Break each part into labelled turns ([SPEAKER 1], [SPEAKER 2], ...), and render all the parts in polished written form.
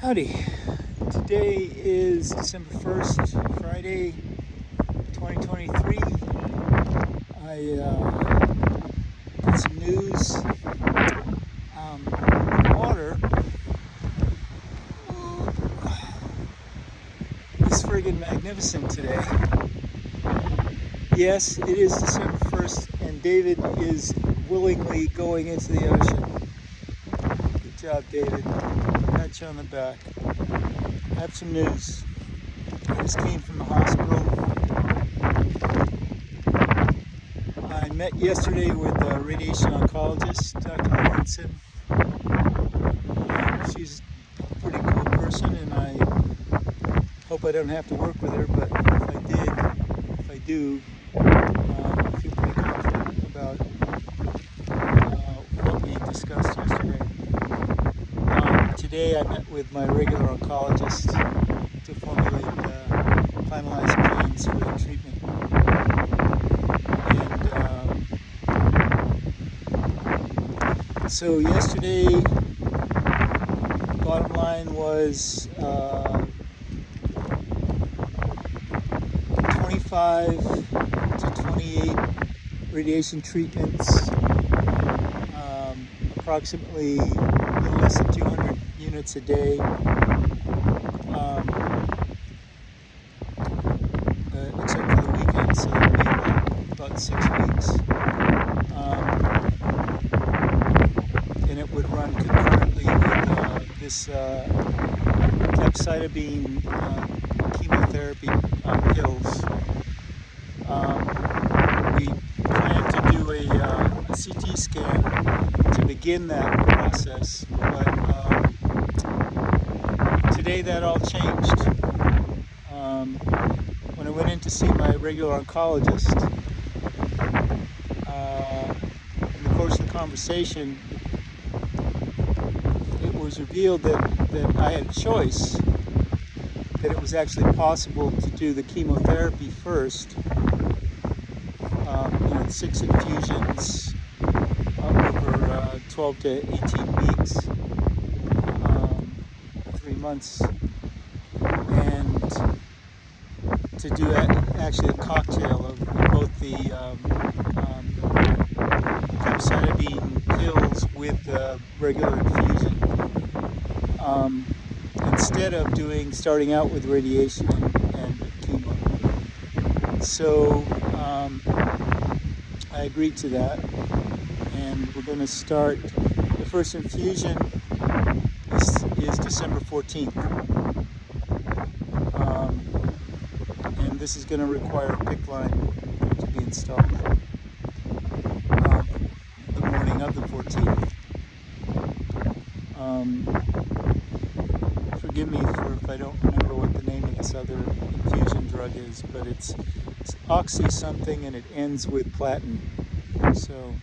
[SPEAKER 1] Howdy. Today is December 1st, Friday, 2023. I got some news. Water is friggin' magnificent today. Yes, it is December 1st, and David is willingly going into the ocean. Good job, David. Pat you on the back. I have some news. I just came from the hospital. I met yesterday with a radiation oncologist, Dr. Monumental. She's a pretty cool person, and I hope I don't have to work with her, but if I do, I feel pretty confident about what we discussed yesterday. Today I met with my regular oncologist to formulate finalized plans for the treatment. And so yesterday, bottom line was 25 to 28 radiation treatments, approximately a little less than 200 units a day, except for the weekend, so it'll be about 6 weeks. And it would run concurrently with this capecitabine chemotherapy pills. We plan to do a CT scan to begin that process, but today that all changed. When I went in to see my regular oncologist, in the course of the conversation, it was revealed that I had a choice, that it was actually possible to do the chemotherapy first, 6 infusions over 12 to 18 weeks, 3 months, and to do actually a cocktail of both the capecitabine pills with the regular infusion, instead of starting out with radiation and chemo. So I agreed to that, and we're going to start. The first infusion is December 14th, and this is going to require a PICC line to be installed the morning of the 14th. Forgive me if I don't remember what the name of this other infusion drug is, but it's oxy something, and it ends with platinum. So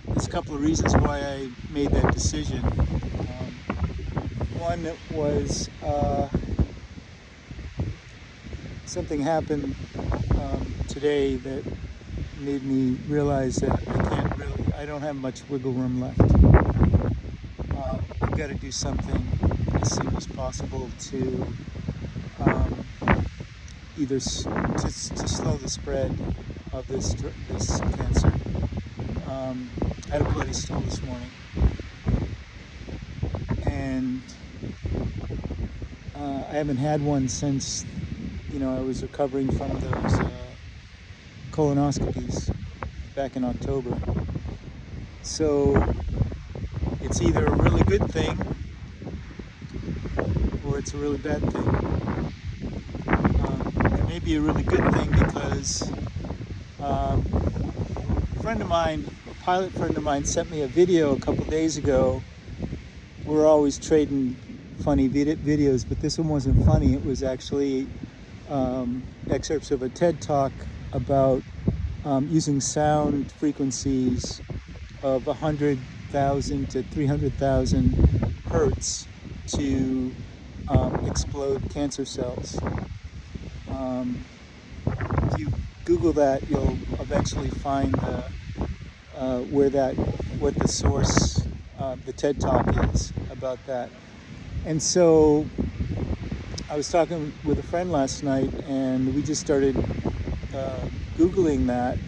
[SPEAKER 1] there's a couple of reasons why I made that decision. One was something happened today that made me realize that I don't have much wiggle room left. I've got to do something as soon as possible to either to slow the spread of this cancer. I had a bloody stool this morning, and I haven't had one since I was recovering from those colonoscopies back in October. So it's either a really good thing or it's a really bad thing. It may be a really good thing because a pilot friend of mine sent me a video a couple days ago. We're always trading funny videos, but this one wasn't funny. It was actually excerpts of a TED Talk about using sound frequencies of 100,000 to 300,000 hertz to explode cancer cells. If you Google that, you'll eventually find what the source the TED Talk is about that. And so I was talking with a friend last night, and we just started Googling that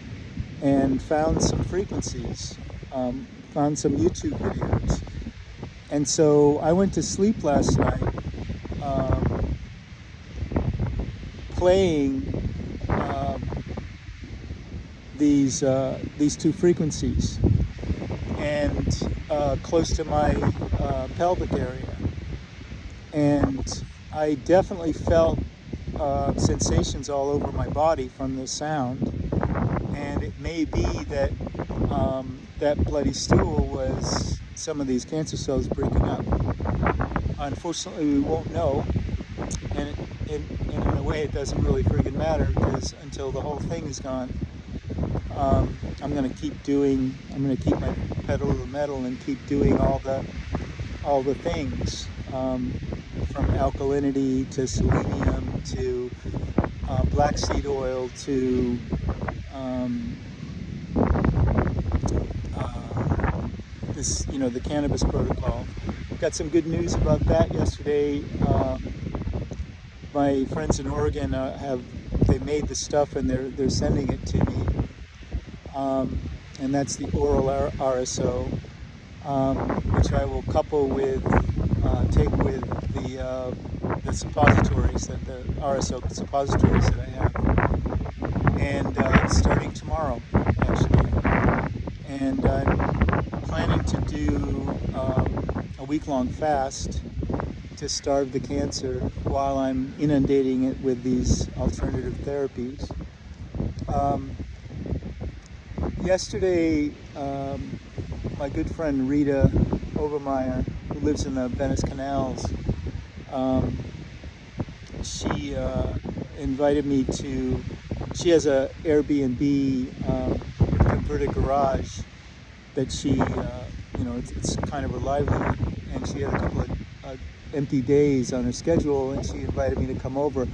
[SPEAKER 1] and found some frequencies, found some YouTube videos. And so I went to sleep last night playing these two frequencies, and close to my pelvic area, and I definitely felt sensations all over my body from the sound. And it may be that that bloody stool was some of these cancer cells breaking up. Unfortunately, we won't know, and in a way it doesn't really friggin' matter, because until the whole thing is gone, I'm going to keep my pedal to the metal and keep doing all the things, from alkalinity to selenium to black seed oil to the Cannabis protocol. Got some good news about that yesterday. My friends in Oregon they made the stuff, and they're sending it to me. And that's the oral RSO, which I will couple with, take with the suppositories, the RSO suppositories that I have, and starting tomorrow, actually. And I'm planning to do a week-long fast to starve the cancer while I'm inundating it with these alternative therapies. Yesterday, my good friend Rita Obermeyer, who lives in the Venice Canals, she invited me to. She has a Airbnb converted garage that she, it's kind of her livelihood, and she had a couple of empty days on her schedule, and she invited me to come over.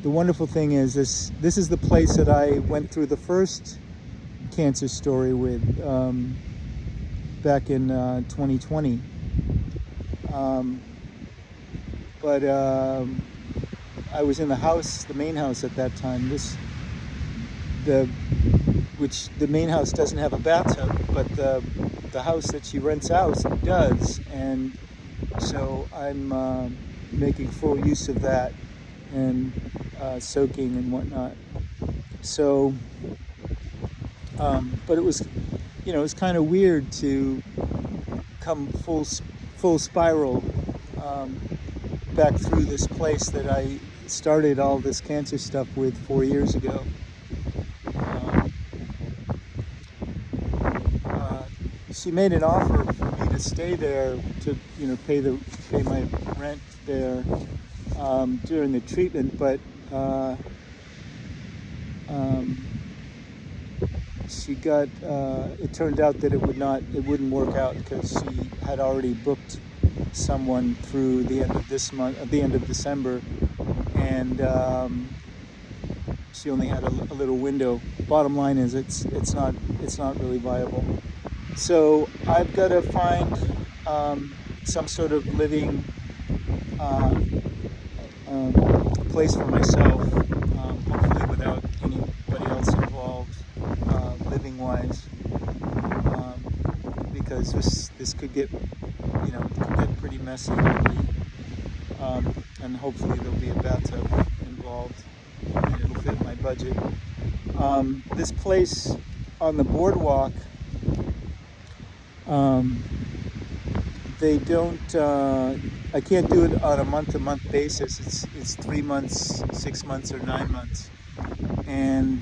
[SPEAKER 1] The wonderful thing is this is the place that I went through the first cancer story with back in 2020, but I was in the main house at that time. The main house doesn't have a bathtub, but the house that she rents out does, and so I'm making full use of that and soaking and whatnot. So, but it was kind of weird to come full spiral back through this place that I started all this cancer stuff with 4 years ago. She made an offer for me to stay there to pay my rent there during the treatment, but she got it turned out that it wouldn't work out, because she had already booked someone through the end of this month, at the end of December, and she only had a little window. Bottom line is it's not really viable. So I've got to find some sort of living place for myself, hopefully without anybody else involved, living-wise, because this could get pretty messy, and hopefully there'll be a bathtub involved, and it'll fit my budget. This place on the boardwalk, they don't. I can't do it on a month-to-month basis. It's 3 months, 6 months, or 9 months, and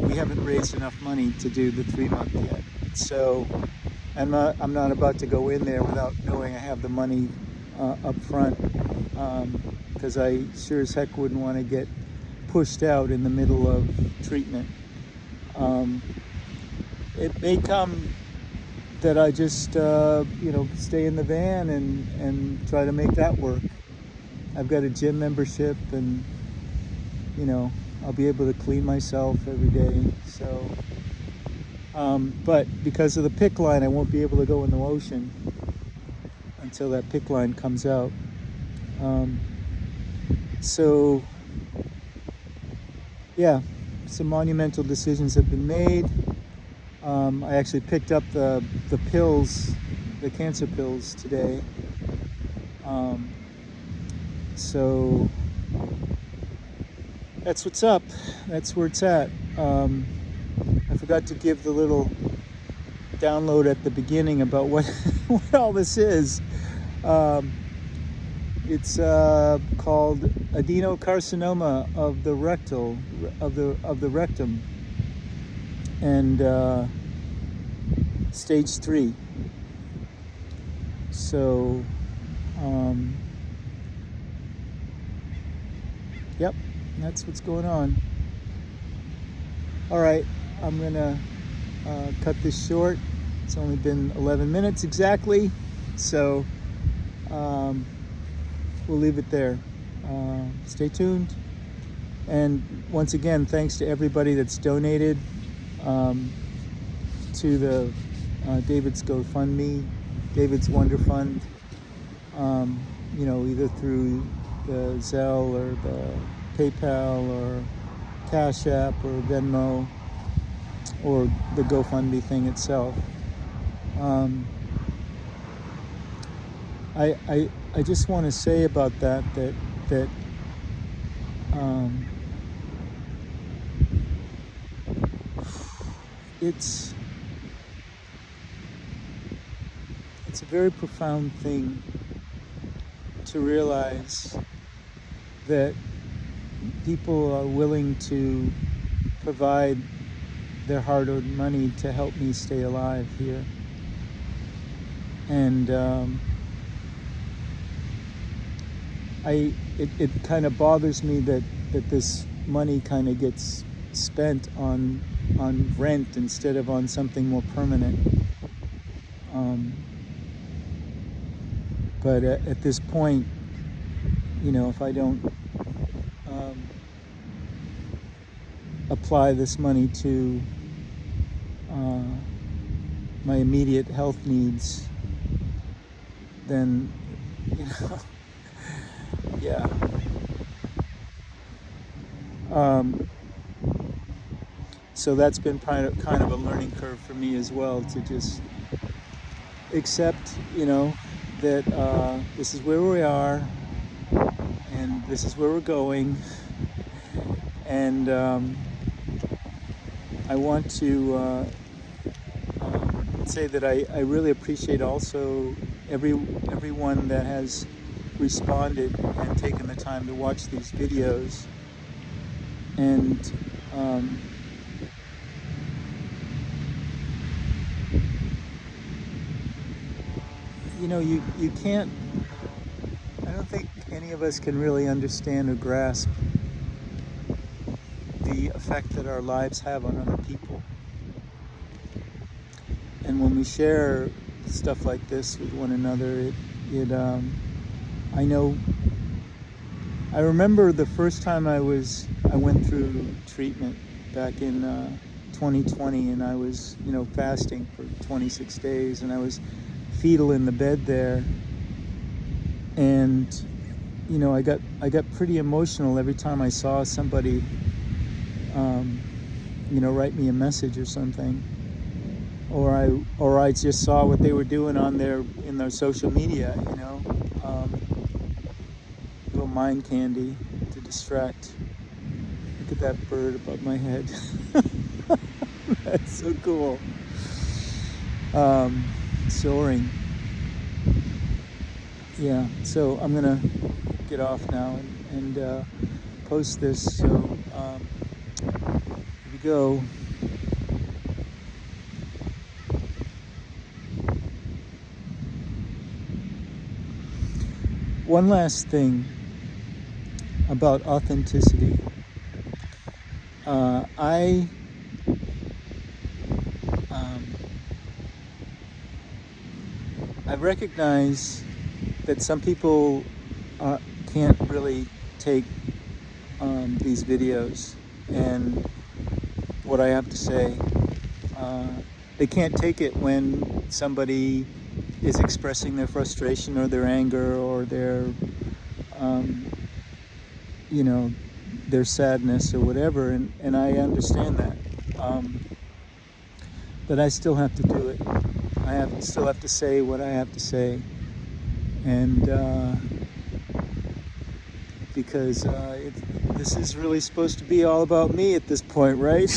[SPEAKER 1] we haven't raised enough money to do the 3 month yet. So I'm not about to go in there without knowing I have the money up front, because I sure as heck wouldn't want to get pushed out in the middle of treatment. It may come that I just stay in the van and try to make that work. I've got a gym membership, and I'll be able to clean myself every day. So But because of the PICC line, I won't be able to go in the ocean until that PICC line comes out. So yeah, some monumental decisions have been made. I actually picked up the pills, the cancer pills today. So that's what's up. That's where it's at. I forgot to give the little download at the beginning about what what all this is. It's called adenocarcinoma of the rectum, and stage 3. So, yep, that's what's going on. All right, I'm gonna cut this short. It's only been 11 minutes exactly, so we'll leave it there. Stay tuned. And once again, thanks to everybody that's donated to the David's GoFundMe, Davidswonderfund, either through the Zelle or the PayPal or Cash App or Venmo or the GoFundMe thing itself. I just want to say about that it's a very profound thing to realize that people are willing to provide their hard-earned money to help me stay alive here. And it kind of bothers me that this money kind of gets spent on rent instead of on something more permanent. But at this point, if I don't apply this money to my immediate health needs, then yeah. So that's been kind of a learning curve for me as well, to just accept, that this is where we are and this is where we're going. And I want to say that I really appreciate also everyone that has responded and taken the time to watch these videos. And you can't, I don't think any of us can really understand or grasp the effect that our lives have on other people. And when we share stuff like this with one another, I remember the first time I went through treatment back in 2020, and I was, fasting for 26 days, and I was fetal in the bed there, and I got pretty emotional every time I saw somebody write me a message or something, or I just saw what they were doing in their social media, little mind candy to distract. Look at that bird above my head. That's so cool. Soaring. Yeah, so I'm gonna get off now and post this. So here we go. One last thing about authenticity. I recognize that some people can't really take these videos and what I have to say. they can't take it when somebody is expressing their frustration or their anger or their, you know, their sadness or whatever, and I understand that. But I still have to do it. Still have to say what I have to say, and because this is really supposed to be all about me at this point, right?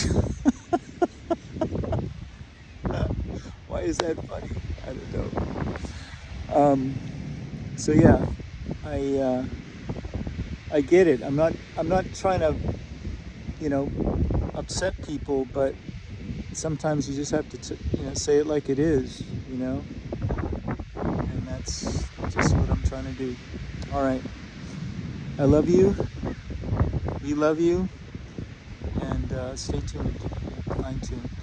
[SPEAKER 1] Why is that funny? I don't know. So yeah, I get it. I'm not trying to, you know, upset people, but sometimes you just have to, you know, say it like it is, you know, and that's just what I'm trying to do. All right. I love you. We love you. And stay tuned. Fine tuned.